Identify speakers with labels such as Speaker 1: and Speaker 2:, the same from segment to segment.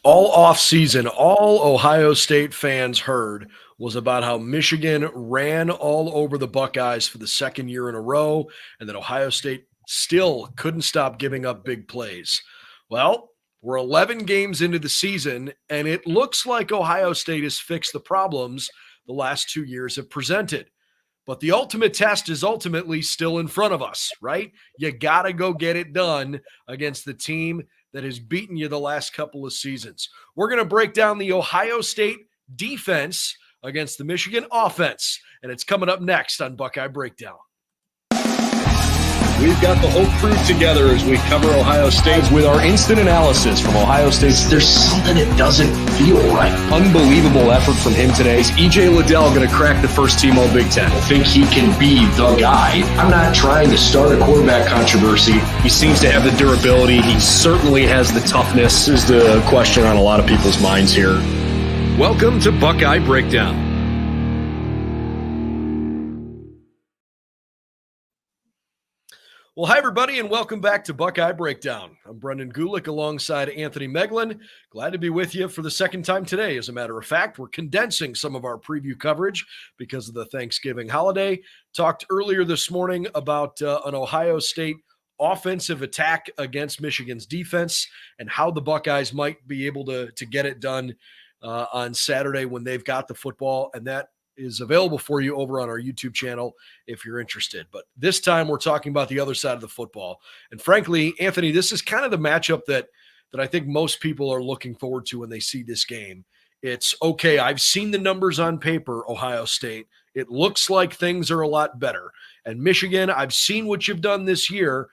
Speaker 1: All off season, all Ohio State fans heard was about how Michigan ran all over the Buckeyes for the second year in a row, and that Ohio State still couldn't stop giving up big plays. Well, we're 11 games into the season, and it looks like Ohio State has fixed the problems the last 2 years have presented. But the ultimate test is ultimately still in front of us, right? You got to go get it done against the team that has beaten you the last couple of seasons. We're going to break down the Ohio State defense against the Michigan offense, and it's coming up next on Buckeye Breakdown.
Speaker 2: We've got the whole crew together as we cover Ohio State with our instant analysis from Ohio State.
Speaker 3: There's something that doesn't feel right.
Speaker 2: Unbelievable effort from him today. Is E.J. Liddell going to crack the first team All-Big Ten?
Speaker 3: I think he can be the guy. I'm not trying to start a quarterback controversy.
Speaker 2: He seems to have the durability. He certainly has the toughness. This is the question on a lot of people's minds here. Welcome to Buckeye Breakdown.
Speaker 1: Well, hi, everybody, and welcome back to Buckeye Breakdown. I'm Brendan Gulick alongside Anthony Moeglin. Glad to be with you for the second time today. As a matter of fact, we're condensing some of our preview coverage because of the Thanksgiving holiday. Talked earlier this morning about an Ohio State offensive attack against Michigan's defense and how the Buckeyes might be able to get it done on Saturday when they've got the football, and that is available for you over on our YouTube channel if you're interested. But this time we're talking about the other side of the football. And frankly, Anthony, this is kind of the matchup that I think most people are looking forward to when they see this game. It's okay, I've seen the numbers on paper, Ohio State. It looks like things are a lot better. And Michigan, I've seen what you've done this year.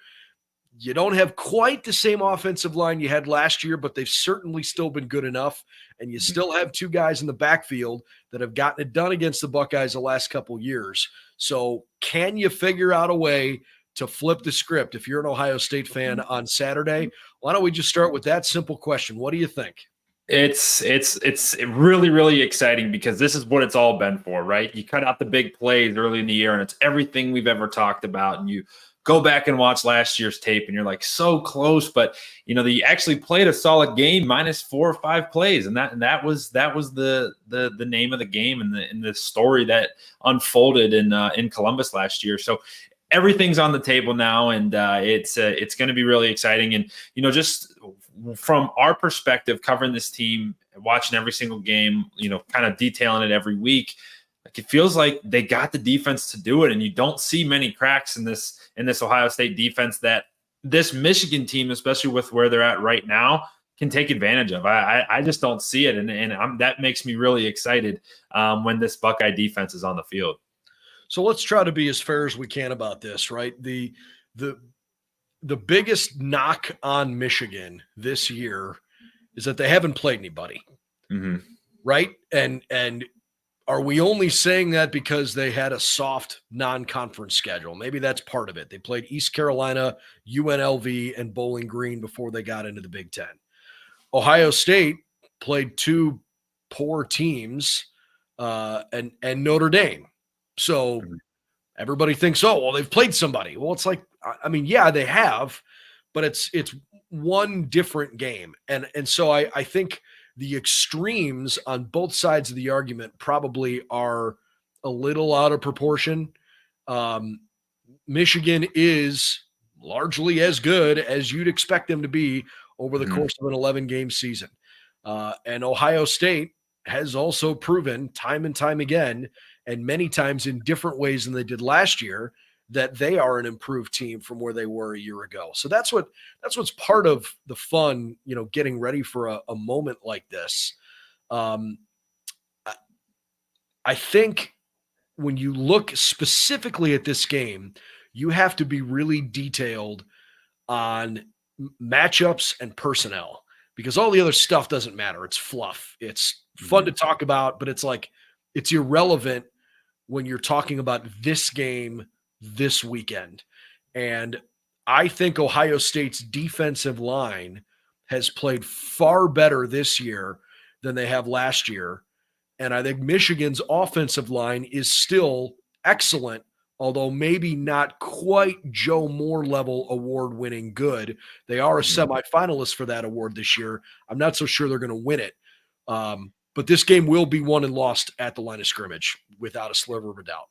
Speaker 1: You don't have quite the same offensive line you had last year, but they've certainly still been good enough. And you still have two guys in the backfield that have gotten it done against the Buckeyes the last couple years. So can you figure out a way to flip the script if you're an Ohio State fan on Saturday? Why don't we just start with that simple question? What do you think?
Speaker 4: It's really, really exciting because this is what it's all been for, right? You cut out the big plays early in the year, and it's everything we've ever talked about. And you go back and watch last year's tape, and you're like, so close, but you actually played a solid game minus 4 or 5 plays, and that was the name of the game and the story that unfolded in Columbus last year. So everything's on the table now, and it's going to be really exciting. And just from our perspective, covering this team, watching every single game, kind of detailing it every week, like it feels like they got the defense to do it, and you don't see many cracks in this Ohio State defense that this Michigan team, especially with where they're at right now, can take advantage of. I just don't see it, and that makes me really excited when this Buckeye defense is on the field.
Speaker 1: So let's try to be as fair as we can about this, right? The biggest knock on Michigan this year is that they haven't played anybody, right? And are we only saying that because they had a soft non-conference schedule? Maybe that's part of it. They played East Carolina, UNLV, and Bowling Green before they got into the Big Ten. Ohio State played 2 poor teams and Notre Dame. So everybody thinks, oh, well, they've played somebody. Well, it's like, I mean, yeah, they have, but it's one different game. And so I think the extremes on both sides of the argument probably are a little out of proportion. Michigan is largely as good as you'd expect them to be over the course of an 11-game season. And Ohio State has also proven time and time again, and many times in different ways than they did last year, that they are an improved team from where they were a year ago. So that's what's part of the fun, getting ready for a moment like this. I think when you look specifically at this game, you have to be really detailed on matchups and personnel, because all the other stuff doesn't matter. It's fluff. It's fun to talk about, but it's irrelevant when you're talking about this game this weekend. And I think Ohio State's defensive line has played far better this year than they have last year. And I think Michigan's offensive line is still excellent, although maybe not quite Joe Moore level award-winning good. They are a semifinalist for that award this year. I'm not so sure they're going to win it. But this game will be won and lost at the line of scrimmage without a sliver of a doubt.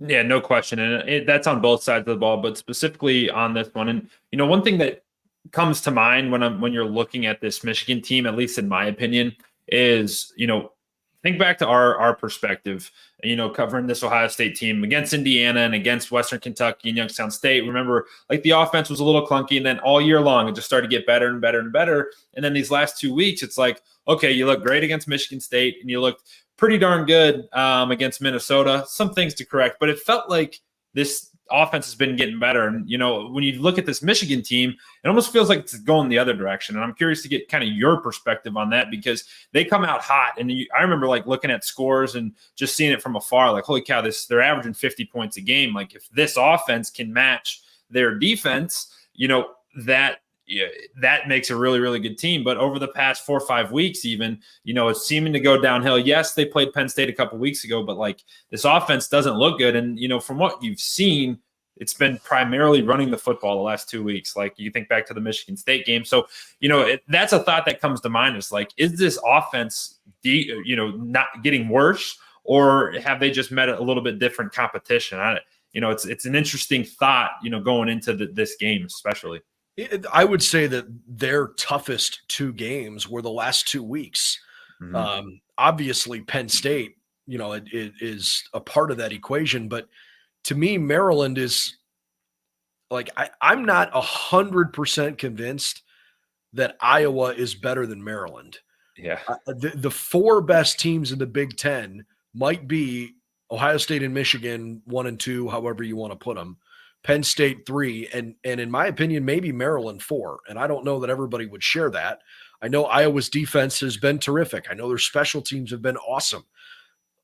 Speaker 4: Yeah, no question. And that's on both sides of the ball, but specifically on this one. And, one thing that comes to mind when you're looking at this Michigan team, at least in my opinion, is, think back to our perspective, covering this Ohio State team against Indiana and against Western Kentucky and Youngstown State. Remember, like, the offense was a little clunky, and then all year long it just started to get better and better and better. And then these last 2 weeks, it's like, okay, you look great against Michigan State and you looked pretty darn good against Minnesota. Some things to correct, but it felt like this offense has been getting better. And, when you look at this Michigan team, it almost feels like it's going the other direction. And I'm curious to get kind of your perspective on that, because they come out hot. And I remember looking at scores and just seeing it from afar, like, holy cow, they're averaging 50 points a game. Like, if this offense can match their defense, that makes a really, really good team. But over the past 4 or 5 weeks, even, it's seeming to go downhill. Yes, they played Penn State a couple weeks ago, but this offense doesn't look good. And, from what you've seen, it's been primarily running the football the last 2 weeks. Like, you think back to the Michigan State game. So, that's a thought that comes to mind. Is is this offense, not getting worse, or have they just met a little bit different competition? It's an interesting thought, going into this game, especially.
Speaker 1: I would say that their toughest 2 games were the last 2 weeks. Obviously, Penn State, it is a part of that equation. But to me, Maryland is I'm not 100% convinced that Iowa is better than Maryland.
Speaker 4: Yeah.
Speaker 1: The 4 best teams in the Big Ten might be Ohio State and Michigan 1 and 2, however you want to put them. Penn State 3, and in my opinion, maybe Maryland 4. And I don't know that everybody would share that. I know Iowa's defense has been terrific. I know their special teams have been awesome.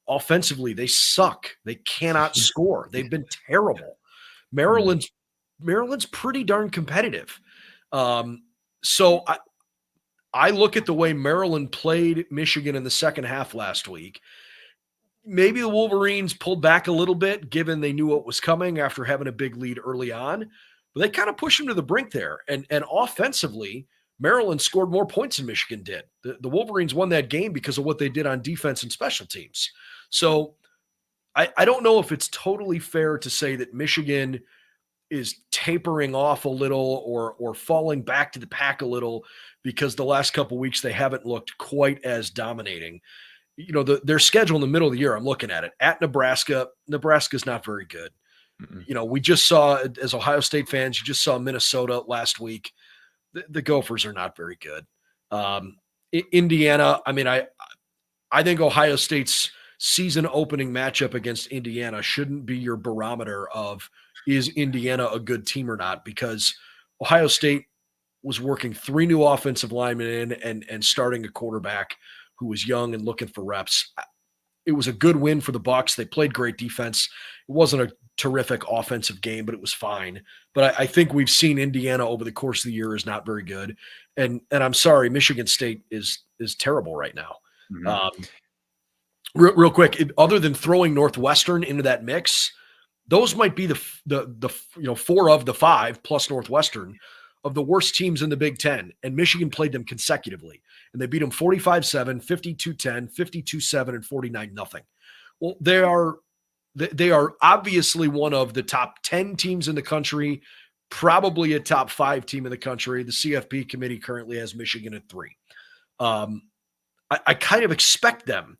Speaker 1: Offensively, they suck. They cannot score. They've been terrible. Maryland's pretty darn competitive. So I look at the way Maryland played Michigan in the second half last week. Maybe the Wolverines pulled back a little bit, given they knew what was coming after having a big lead early on. But they kind of pushed them to the brink there. And offensively, Maryland scored more points than Michigan did. The Wolverines won that game because of what they did on defense and special teams. So I don't know if it's totally fair to say that Michigan is tapering off a little or falling back to the pack a little, because the last couple of weeks they haven't looked quite as dominating. Their schedule in the middle of the year, I'm looking at it. At Nebraska, Nebraska's not very good. We just saw, as Ohio State fans, you just saw Minnesota last week. The Gophers are not very good. Indiana, I think Ohio State's season opening matchup against Indiana shouldn't be your barometer of, is Indiana a good team or not, because Ohio State was working 3 new offensive linemen in and starting a quarterback who was young and looking for reps. It was a good win for the Bucs. They played great defense. It wasn't a terrific offensive game, but it was fine. But I think we've seen Indiana over the course of the year is not very good. And I'm sorry, Michigan State is terrible right now. Real quick, other than throwing Northwestern into that mix, those might be the 4 of the 5 plus Northwestern of the worst teams in the Big Ten, and Michigan played them consecutively, and they beat them 45-7, 52-10, 52-7, and 49-0. Well, they are obviously one of the top 10 teams in the country, probably a top 5 team in the country. The CFP committee currently has Michigan at 3. I kind of expect them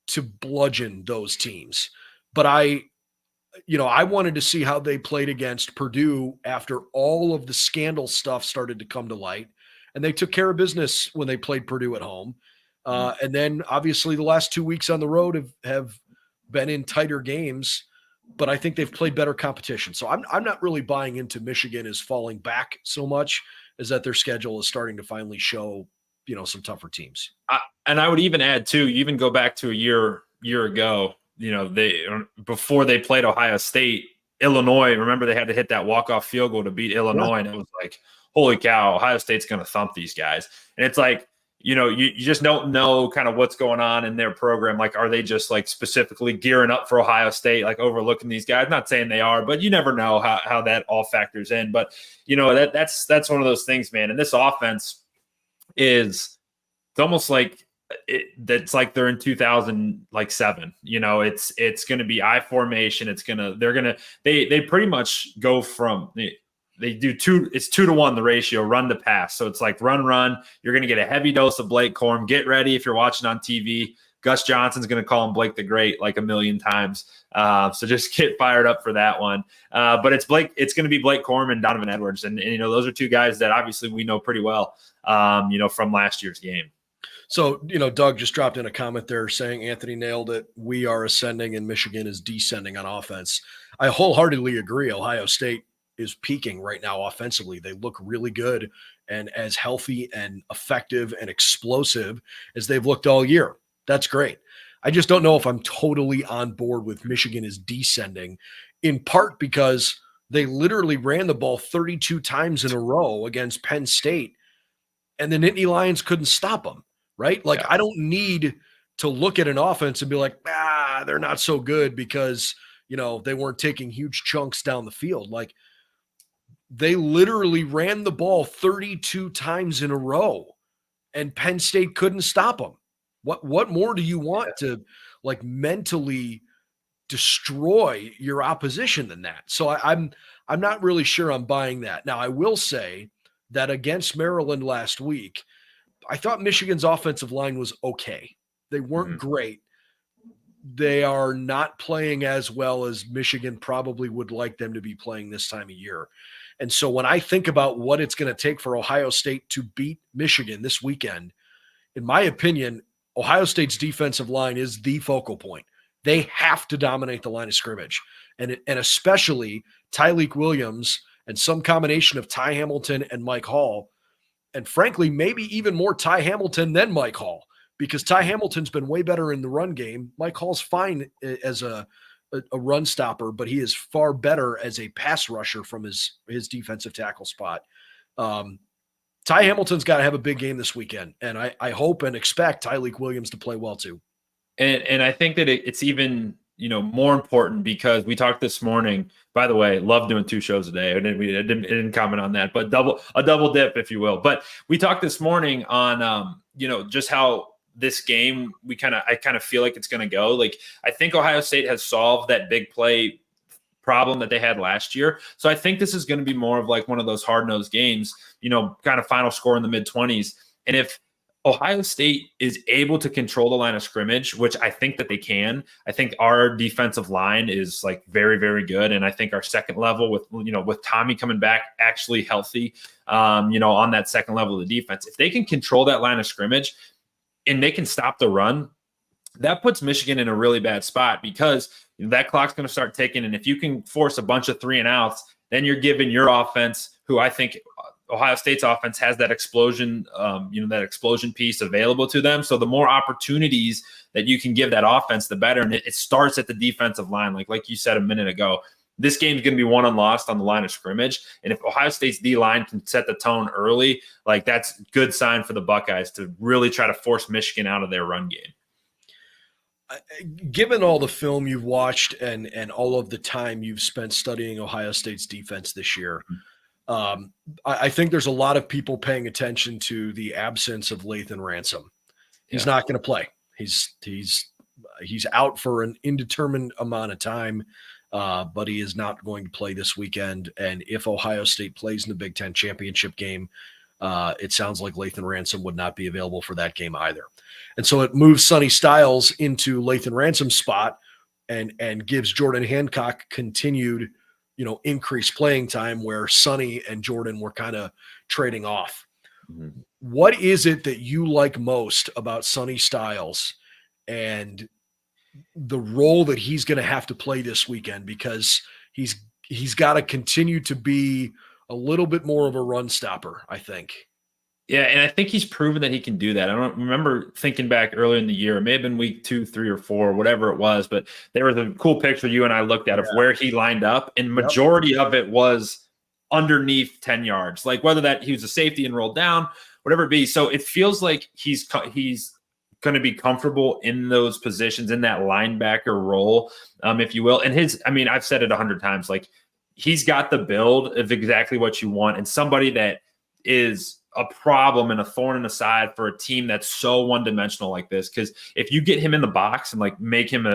Speaker 1: to bludgeon those teams, but I wanted to see how they played against Purdue after all of the scandal stuff started to come to light, and they took care of business when they played Purdue at home. And then obviously the last 2 weeks on the road have been in tighter games, but I think they've played better competition. So I'm not really buying into Michigan as falling back so much as that their schedule is starting to finally show, some tougher teams.
Speaker 4: And I would even add too, you even go back to a year ago, before they played Ohio State, Illinois, remember they had to hit that walk-off field goal to beat Illinois. Yeah. And it was like, holy cow, Ohio State's going to thump these guys. And it's like, you just don't know kind of what's going on in their program. Like, are they just like specifically gearing up for Ohio State, like overlooking these guys? Not saying they are, but you never know how that all factors in. But, that's one of those things, man. And this offense it's almost like that's like they're in 2007. It's going to be I formation. They pretty much go from they do it's 2-to-1 the ratio, run to pass. So it's like run. You're going to get a heavy dose of Blake Corum. Get ready if you're watching on TV. Gus Johnson's going to call him Blake the Great like a million times. So just get fired up for that one. But it's going to be Blake Corum and Donovan Edwards. And those are two guys that obviously we know pretty well, from last year's game.
Speaker 1: So, Doug just dropped in a comment there saying Anthony nailed it. We are ascending and Michigan is descending on offense. I wholeheartedly agree. Ohio State is peaking right now offensively. They look really good and as healthy and effective and explosive as they've looked all year. That's great. I just don't know if I'm totally on board with Michigan is descending, in part because they literally ran the ball 32 times in a row against Penn State, and the Nittany Lions couldn't stop them, right? Like, I don't need to look at an offense and be like, they're not so good because, they weren't taking huge chunks down the field. Like, they literally ran the ball 32 times in a row, and Penn State couldn't stop them. What more do you want to like mentally destroy your opposition than that? So I'm not really sure I'm buying that. Now, I will say that against Maryland last week, I thought Michigan's offensive line was okay. They weren't great. They are not playing as well as Michigan probably would like them to be playing this time of year. And so when I think about what it's going to take for Ohio State to beat Michigan this weekend, in my opinion, Ohio State's defensive line is the focal point. They have to dominate the line of scrimmage. And especially Tyleik Williams and some combination of Ty Hamilton and Mike Hall. And frankly, maybe even more Ty Hamilton than Mike Hall, because Ty Hamilton's been way better in the run game. Mike Hall's fine as a run stopper, but he is far better as a pass rusher from his defensive tackle spot. Ty Hamilton's got to have a big game this weekend, and I hope and expect Tyleik Williams to play well too.
Speaker 4: And I think that it's even more important because we talked this morning. By the way, love doing 2 shows a day. I didn't comment on that, but a double dip, if you will. But we talked this morning on just how this game I kind of feel like it's going to go. Like, I think Ohio State has solved that big play problem that they had last year. So I think this is going to be more of like one of those hard-nosed games, kind of final score in the mid-20s. And if Ohio State is able to control the line of scrimmage, which I think that they can, I think our defensive line is like very, very good. And I think our second level with Tommy coming back actually healthy, on that second level of the defense, if they can control that line of scrimmage and they can stop the run, that puts Michigan in a really bad spot because that clock's going to start ticking. And if you can force a bunch of 3-and-outs, then you're giving your offense, who I think Ohio State's offense has that explosion, that explosion piece available to them. So the more opportunities that you can give that offense, the better. And it starts at the defensive line. Like you said a minute ago, this game is going to be won and lost on the line of scrimmage. And if Ohio State's D-line can set the tone early, like that's a good sign for the Buckeyes to really try to force Michigan out of their run game.
Speaker 1: Given all the film you've watched and all of the time you've spent studying Ohio State's defense this year, I think there's a lot of people paying attention to the absence of Lathan Ransom. He's not going to play. He's out for an indeterminate amount of time, but he is not going to play this weekend. And if Ohio State plays in the Big Ten championship game, it sounds like Lathan Ransom would not be available for that game either. And so it moves Sonny Styles into Lathan Ransom's spot and gives Jordan Hancock continued, increased playing time where Sonny and Jordan were kind of trading off. Mm-hmm. What is it that you like most about Sonny Styles and the role that he's going to have to play this weekend? Because he's got to continue to be a little bit more of a run stopper, I think.
Speaker 4: Yeah, and I think he's proven that he can do that. I don't remember thinking back earlier in the year. It may have been week 2, 3, or 4, whatever it was, but there was a cool picture you and I looked at of where he lined up, and majority of it was underneath 10 yards. Like whether that he was a safety and rolled down, whatever it be. So it feels like he's going to be comfortable in those positions, in that linebacker role, if you will. And I've said it 100 times, like he's got the build of exactly what you want, and somebody that is a problem and a thorn in the side for a team that's so one-dimensional like this. Because if you get him in the box and like make him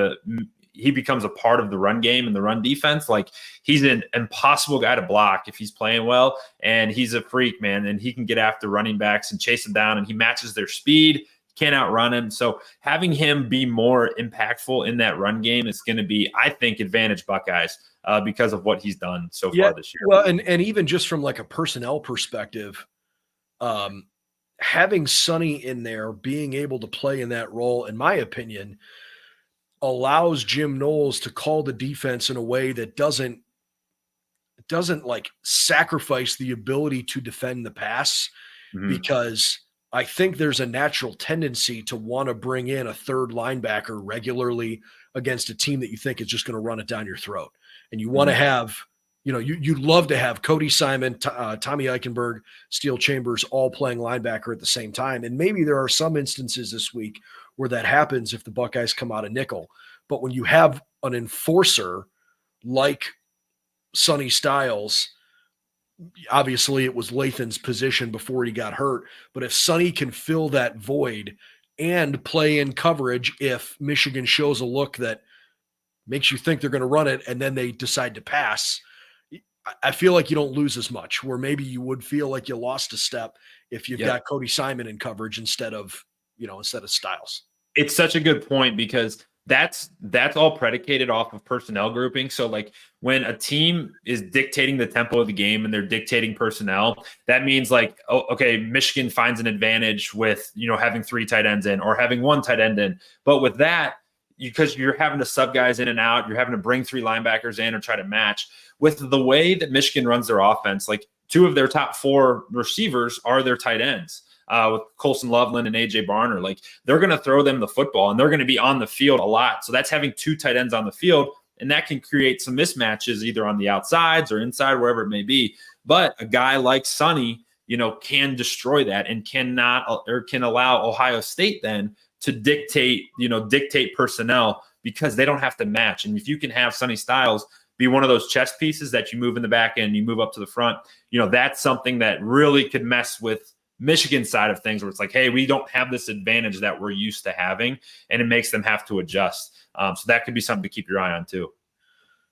Speaker 4: he becomes a part of the run game and the run defense, like he's an impossible guy to block if he's playing well, and he's a freak, man, and he can get after running backs and chase them down, and he matches their speed. Can't outrun him. So having him be more impactful in that run game is going to be, I think, advantage Buckeyes because of what he's done so far this year.
Speaker 1: Well, and even just from like a personnel perspective, having Sonny in there, being able to play in that role, in my opinion, allows Jim Knowles to call the defense in a way that doesn't like sacrifice the ability to defend the pass, because I think there's a natural tendency to want to bring in a third linebacker regularly against a team that you think is just going to run it down your throat. And you want to have, you'd love to have Cody Simon, Tommy Eichenberg, Steele Chambers all playing linebacker at the same time. And maybe there are some instances this week where that happens if the Buckeyes come out of nickel. But when you have an enforcer like Sonny Styles, obviously it was Lathan's position before he got hurt, but if Sonny can fill that void and play in coverage, if Michigan shows a look that makes you think they're going to run it and then they decide to pass, I feel like you don't lose as much, where maybe you would feel like you lost a step if you've got Cody Simon in coverage instead of Styles.
Speaker 4: It's such a good point, because that's all predicated off of personnel grouping. So like when a team is dictating the tempo of the game and they're dictating personnel, that means like, okay, Michigan finds an advantage with, having 3 tight ends in or having 1 tight end in. But with that, because you're having to sub guys in and out, you're having to bring 3 linebackers in or try to match. With the way that Michigan runs their offense, like 2 of their top 4 receivers are their tight ends. With Colson Loveland and AJ Barner, like they're going to throw them the football and they're going to be on the field a lot. So that's having 2 tight ends on the field, and that can create some mismatches either on the outsides or inside, wherever it may be. But a guy like Sonny, can destroy that and can allow Ohio State then to dictate personnel, because they don't have to match. And if you can have Sonny Styles be one of those chess pieces that you move in the back end, you move up to the front, that's something that really could mess with Michigan's side of things, where it's like, hey, we don't have this advantage that we're used to having, and it makes them have to adjust. So that could be something to keep your eye on too.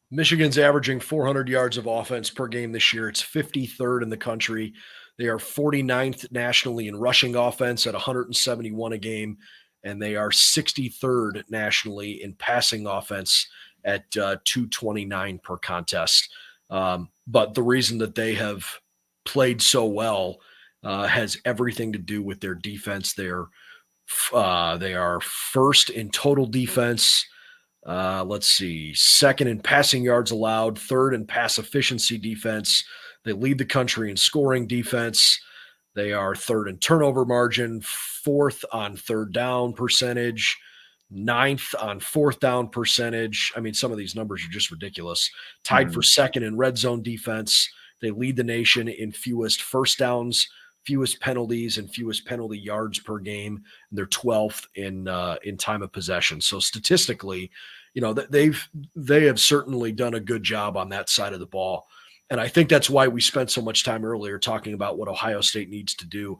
Speaker 1: Michigan's averaging 400 yards of offense per game this year. It's 53rd in the country. They are 49th nationally in rushing offense at 171 a game, and they are 63rd nationally in passing offense at 229 per contest. But the reason that they have played so well has everything to do with their defense. They are first in total defense. Second in passing yards allowed, third in pass efficiency defense. They lead the country in scoring defense. They are third in turnover margin, fourth on third down percentage, ninth on fourth down percentage. I mean, some of these numbers are just ridiculous. Tied for second in red zone defense. They lead the nation in fewest first downs, fewest penalties, and fewest penalty yards per game. And they're 12th in time of possession. So statistically, they have certainly done a good job on that side of the ball. And I think that's why we spent so much time earlier talking about what Ohio State needs to do.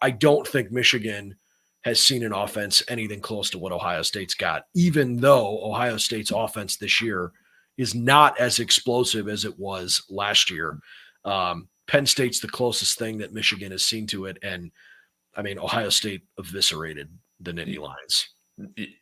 Speaker 1: I don't think Michigan has seen an offense anything close to what Ohio State's got, even though Ohio State's offense this year is not as explosive as it was last year. Penn State's the closest thing that Michigan has seen to it. And I mean, Ohio State eviscerated the Nittany Lions.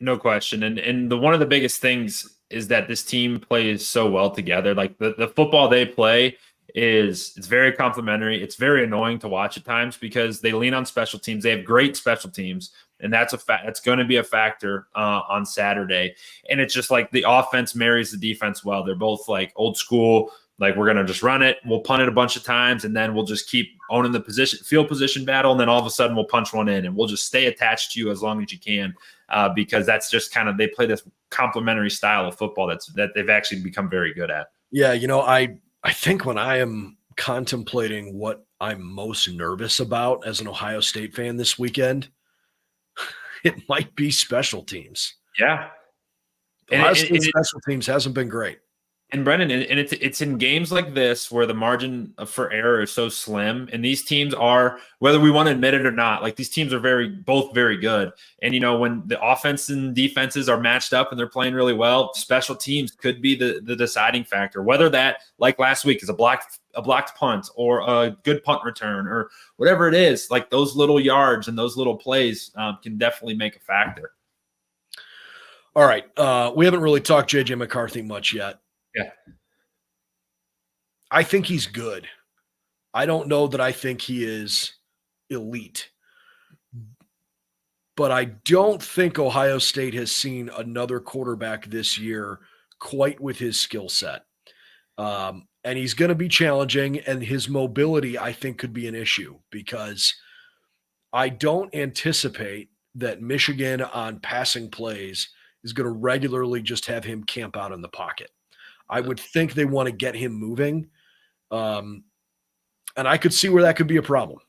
Speaker 4: No question. And one of the biggest things is that this team plays so well together. Like the football they play it's very complimentary. It's very annoying to watch at times because they lean on special teams. They have great special teams, and that's going to be a factor on Saturday. And it's just like the offense marries the defense well. They're both like old school. Like, we're going to just run it. We'll punt it a bunch of times, and then we'll just keep owning the field position battle. And then all of a sudden we'll punch one in, and we'll just stay attached to you as long as you can, because that's just kind of, they play this complementary style of football that they've actually become very good at.
Speaker 1: Yeah. I think when I am contemplating what I'm most nervous about as an Ohio State fan this weekend, it might be special teams.
Speaker 4: Yeah.
Speaker 1: Ohio State special teams hasn't been great.
Speaker 4: And Brendan, and it's in games like this where the margin for error is so slim, and these teams are, whether we want to admit it or not, like these teams are both very good. And when the offense and defenses are matched up and they're playing really well, special teams could be the deciding factor. Whether that, like last week, is a blocked punt or a good punt return or whatever it is, like those little yards and those little plays can definitely make a factor.
Speaker 1: All right, we haven't really talked JJ McCarthy much yet.
Speaker 4: Yeah.
Speaker 1: I think he's good. I don't know that I think he is elite. But I don't think Ohio State has seen another quarterback this year quite with his skill set. And he's going to be challenging, and his mobility, I think, could be an issue because I don't anticipate that Michigan on passing plays is going to regularly just have him camp out in the pocket. I would think they want to get him moving. And I could see where that could be a problem.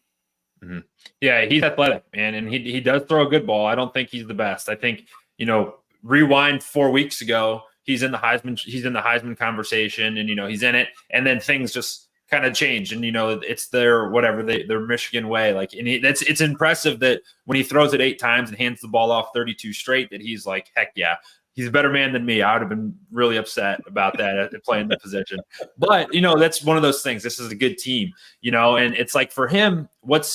Speaker 4: Mm-hmm. Yeah, he's athletic, man, and he does throw a good ball. I don't think he's the best. I think, rewind 4 weeks ago, he's in the Heisman conversation, and he's in it, and then things just kind of change, and it's their Michigan way. Like, and it's impressive that when he throws it 8 times and hands the ball off 32 straight, that he's like, heck yeah. He's a better man than me. I would have been really upset about that playing the position. But, that's one of those things. This is a good team, and it's like for him, what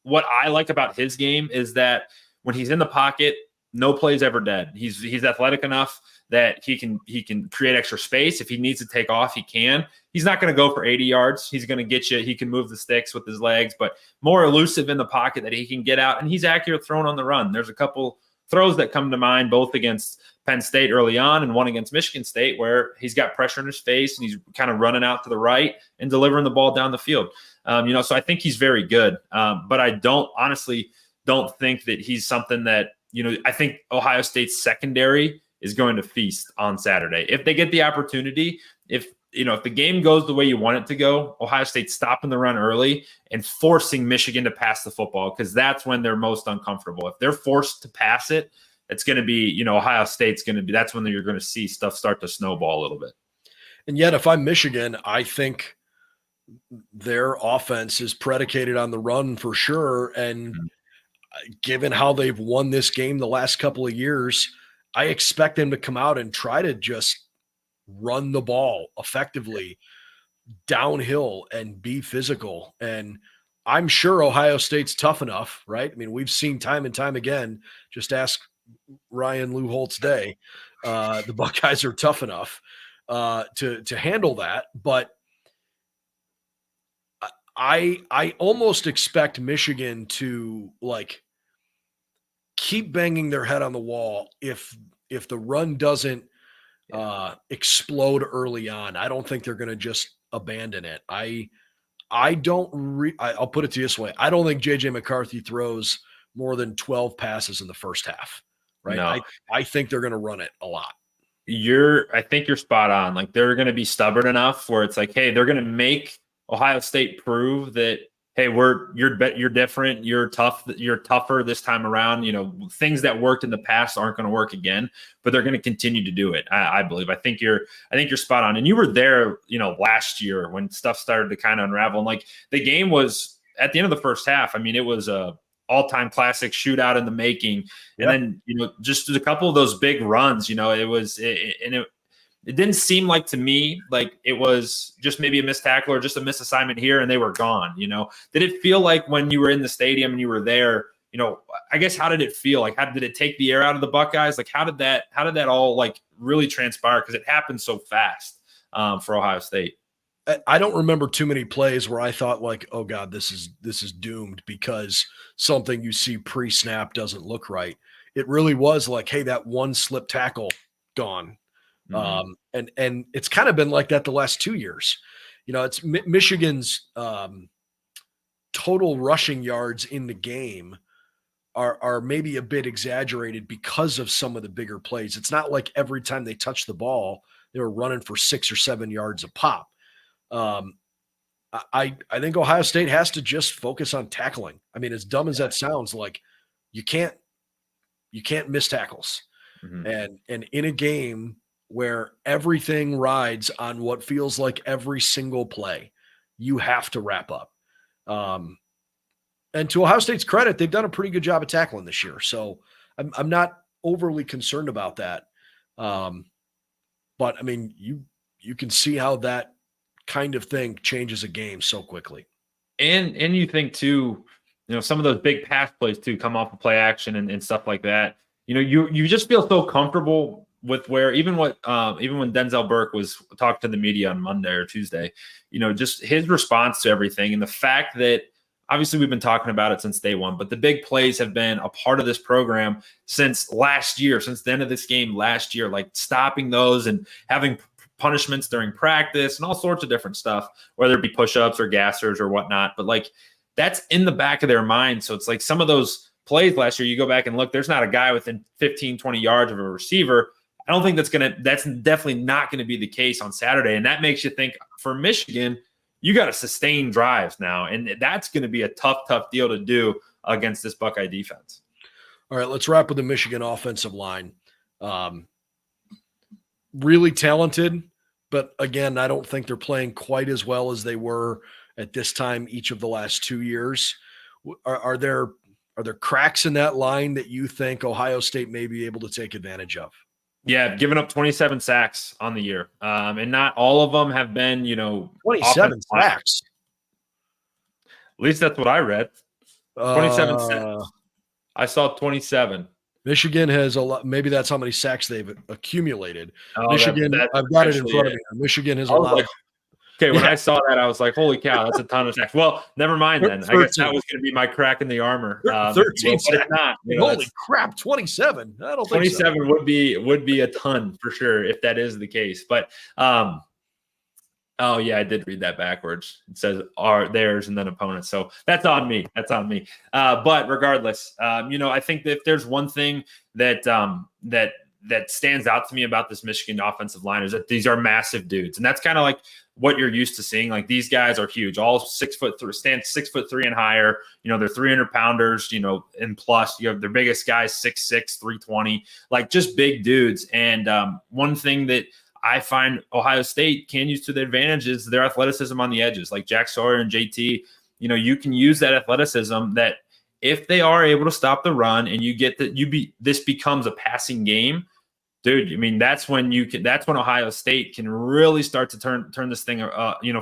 Speaker 4: I like about his game is that when he's in the pocket, no play's ever dead. He's athletic enough that he can create extra space. If he needs to take off, he can. He's not going to go for 80 yards. He's going to get you. He can move the sticks with his legs, but more elusive in the pocket that he can get out, and he's accurate throwing on the run. There's a couple throws that come to mind, both against Penn State early on and one against Michigan State, where he's got pressure in his face and he's kind of running out to the right and delivering the ball down the field. So I think he's very good. But I honestly don't think that he's something that, I think Ohio State's secondary is going to feast on Saturday. If they get the opportunity, if the game goes the way you want it to go, Ohio State stopping the run early and forcing Michigan to pass the football, because that's when they're most uncomfortable. If they're forced to pass it, it's going to be, Ohio State's going to be, that's when you're going to see stuff start to snowball a little bit.
Speaker 1: And yet, if I'm Michigan, I think their offense is predicated on the run for sure. And given how they've won this game the last couple of years, I expect them to come out and try to just run the ball effectively downhill and be physical. And I'm sure Ohio State's tough enough, right? I mean, we've seen time and time again, just ask Ryan Lou Holt's day. The Buckeyes are tough enough to handle that. But I almost expect Michigan to keep banging their head on the wall if the run doesn't explode early on. I don't think they're going to just abandon it. I'll put it to you this way. I don't think JJ McCarthy throws more than 12 passes in the first half, right?
Speaker 4: No.
Speaker 1: I think they're going to run it a lot.
Speaker 4: I think you're spot on. Like, they're going to be stubborn enough where it's like, hey, they're going to make Ohio State prove that, hey, you're different, you're tougher this time around. Things that worked in the past aren't going to work again, but they're going to continue to do it. I believe. I think you're spot on. And you were there, last year when stuff started to kind of unravel. And the game was at the end of the first half. I mean, it was a all-time classic shootout in the making. And then, just a couple of those big runs, it didn't seem like to me like it was just maybe a missed tackle or just a misassignment here and they were gone. Did it feel like when you were in the stadium and you were there, I guess, how did it feel? Like, how did it take the air out of the Buckeyes? Like, how did that all really transpire? Because it happened so fast for Ohio State.
Speaker 1: I don't remember too many plays where I thought oh God, this is doomed because something you see pre-snap doesn't look right. It really was hey, that one slip tackle gone. And it's kind of been like that the last 2 years. It's Michigan's total rushing yards in the game are maybe a bit exaggerated because of some of the bigger plays. It's not like every time they touch the ball, they were running for 6 or 7 yards a pop. I think Ohio State has to just focus on tackling. I mean, as dumb as that sounds, like you can't miss tackles. And in a game where everything rides on what feels like every single play, you have to wrap up. And to Ohio State's credit, they've done a pretty good job of tackling this year. So I'm not overly concerned about that. But I mean, you can see how that kind of thing changes a game so quickly.
Speaker 4: And you think too, some of those big pass plays too come off of play action and stuff like that. You just feel so comfortable with where even when Denzel Burke was talking to the media on Monday or Tuesday, just his response to everything and the fact that obviously we've been talking about it since day one, but the big plays have been a part of this program since last year, since the end of this game last year, like stopping those and having punishments during practice and all sorts of different stuff, whether it be push-ups or gassers or whatnot. But like that's in the back of their mind. So it's like some of those plays last year, you go back and look, there's not a guy within 15, 20 yards of a receiver. I don't think that's definitely not going to be the case on Saturday. And that makes you think for Michigan, you got to sustain drives now. And that's going to be a tough deal to do against this Buckeye defense.
Speaker 1: All right, let's wrap with the Michigan offensive line. Really talented, but again, I don't think they're playing quite as well as they were at this time each of the last 2 years. Are there cracks in that line that you think Ohio State may be able to take advantage of?
Speaker 4: Yeah, giving up 27 sacks on the year. And not all of them have been,
Speaker 1: 27 sacks.
Speaker 4: At least that's what I read. 27 sacks. I saw 27.
Speaker 1: Michigan has a lot. Maybe that's how many sacks they've accumulated.
Speaker 4: Oh,
Speaker 1: Michigan, I've got it in front of me. Michigan has allowed.
Speaker 4: When I saw that, I was like, holy cow, that's a ton of sacks. Well, never mind then.
Speaker 1: 13.
Speaker 4: I guess that was going to be my crack in the armor.
Speaker 1: 13 sacks.
Speaker 4: It's not.
Speaker 1: Holy crap, 27. I don't think
Speaker 4: 27
Speaker 1: so.
Speaker 4: would be a ton for sure if that is the case. But oh yeah, I did read that backwards. It says theirs and then opponents. So that's on me. But regardless, I think that if there's one thing that stands out to me about this Michigan offensive line is that these are massive dudes. And that's kind of like what you're used to seeing. Like these guys are huge, all 6'3", stand 6'3" and higher. They're 300 pounders, and plus you have their biggest guys, 6'6", 320, like just big dudes. And one thing that I find Ohio State can use to their advantage is their athleticism on the edges, like Jack Sawyer and JT. You can use that athleticism that if they are able to stop the run and this becomes a passing game, dude. I mean, that's when Ohio State can really start to turn this thing,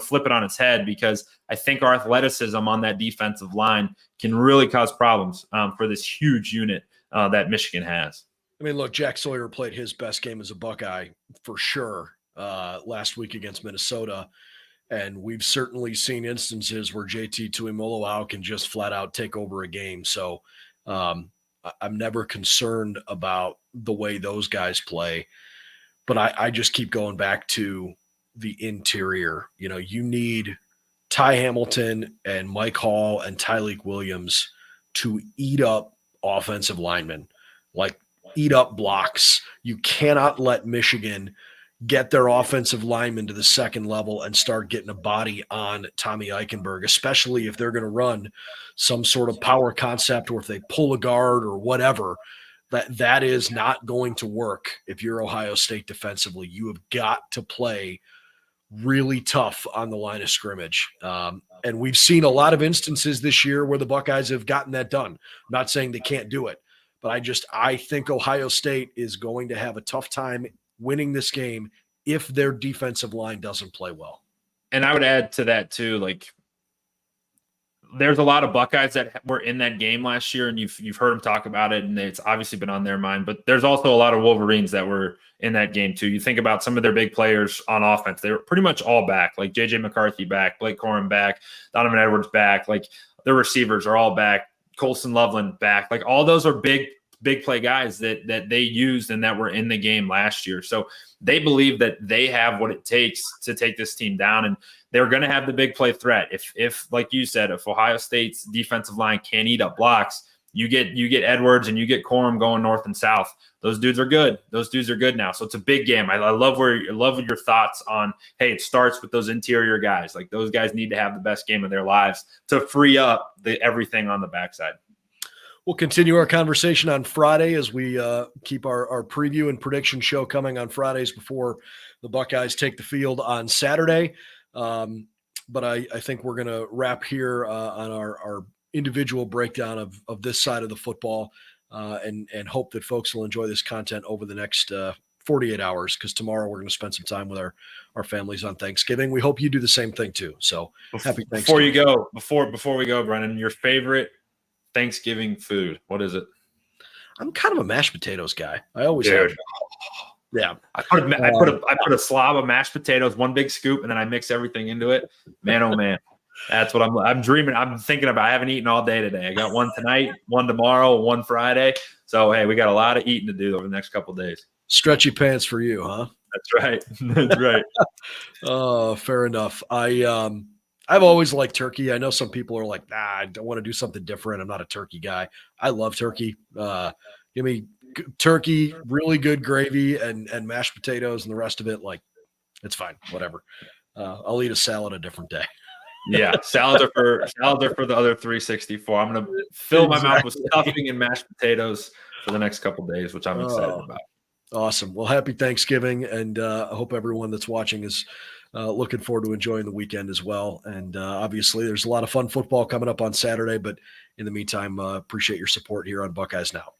Speaker 4: flip it on its head, because I think our athleticism on that defensive line can really cause problems for this huge unit that Michigan has.
Speaker 1: I mean, look, Jack Sawyer played his best game as a Buckeye for sure last week against Minnesota. And we've certainly seen instances where JT Tuimoloau can just flat out take over a game. So I'm never concerned about the way those guys play. But I just keep going back to the interior. You need Ty Hamilton and Mike Hall and Tyleik Williams to eat up offensive linemen, like eat up blocks. You cannot let Michigan get their offensive linemen to the second level and start getting a body on Tommy Eichenberg, especially if they're going to run some sort of power concept, or if they pull a guard or whatever. That is not going to work if you're Ohio State defensively. You have got to play really tough on the line of scrimmage. And we've seen a lot of instances this year where the Buckeyes have gotten that done. I'm not saying they can't do it, but I think Ohio State is going to have a tough time winning this game if their defensive line doesn't play well.
Speaker 4: And I would add to that too, like there's a lot of Buckeyes that were in that game last year, and you've heard them talk about it, and it's obviously been on their mind. But there's also a lot of Wolverines that were in that game too. You think about some of their big players on offense; they were pretty much all back. Like J.J. McCarthy back, Blake Corum back, Donovan Edwards back. Like their receivers are all back. Colson Loveland back. Like all those are big play guys that they used and that were in the game last year. So they believe that they have what it takes to take this team down, and they're going to have the big play threat. If like you said, if Ohio State's defensive line can't eat up blocks, You get Edwards and you get Corum going north and south. Those dudes are good. Those dudes are good now. So it's a big game. I love your thoughts on, hey, it starts with those interior guys. Like those guys need to have the best game of their lives to free up everything on the backside.
Speaker 1: We'll continue our conversation on Friday as we keep our preview and prediction show coming on Fridays before the Buckeyes take the field on Saturday. But I think we're going to wrap here on our individual breakdown of this side of the football and hope that folks will enjoy this content over the next 48 hours, because tomorrow we're going to spend some time with our families on Thanksgiving. We hope you do the same thing too. So happy Thanksgiving.
Speaker 4: Before we go, Brennan, your favorite Thanksgiving food, what is it?
Speaker 1: I'm kind of a mashed potatoes guy. I always have. Yeah.
Speaker 4: I put a slob of mashed potatoes, one big scoop, and then I mix everything into it. Man, oh man. That's what I'm dreaming. I'm thinking about. I haven't eaten all day today. I got one tonight, one tomorrow, one Friday. So, hey, we got a lot of eating to do over the next couple of days.
Speaker 1: Stretchy pants for you, huh?
Speaker 4: That's right. That's right.
Speaker 1: Oh, fair enough. I've always liked turkey. I know some people are like, I don't want to do something different. I'm not a turkey guy. I love turkey. Give me turkey, really good gravy, and mashed potatoes, and the rest of it, like, it's fine. Whatever. I'll eat a salad a different day.
Speaker 4: Yeah, salads are for the other 364. I'm gonna fill my mouth with stuffing and mashed potatoes for the next couple of days, which I'm excited about.
Speaker 1: Awesome. Well, happy Thanksgiving, and I hope everyone that's watching is looking forward to enjoying the weekend as well. And obviously, there's a lot of fun football coming up on Saturday, but in the meantime, appreciate your support here on Buckeyes Now.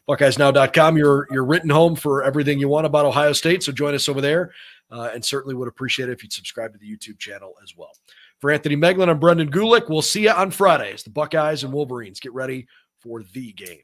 Speaker 1: BuckeyesNow.com, your written home for everything you want about Ohio State. So join us over there, and certainly would appreciate it if you'd subscribe to the YouTube channel as well. For Anthony Moeglin, I'm Brendan Gulick. We'll see you on Friday as the Buckeyes and Wolverines get ready for the game.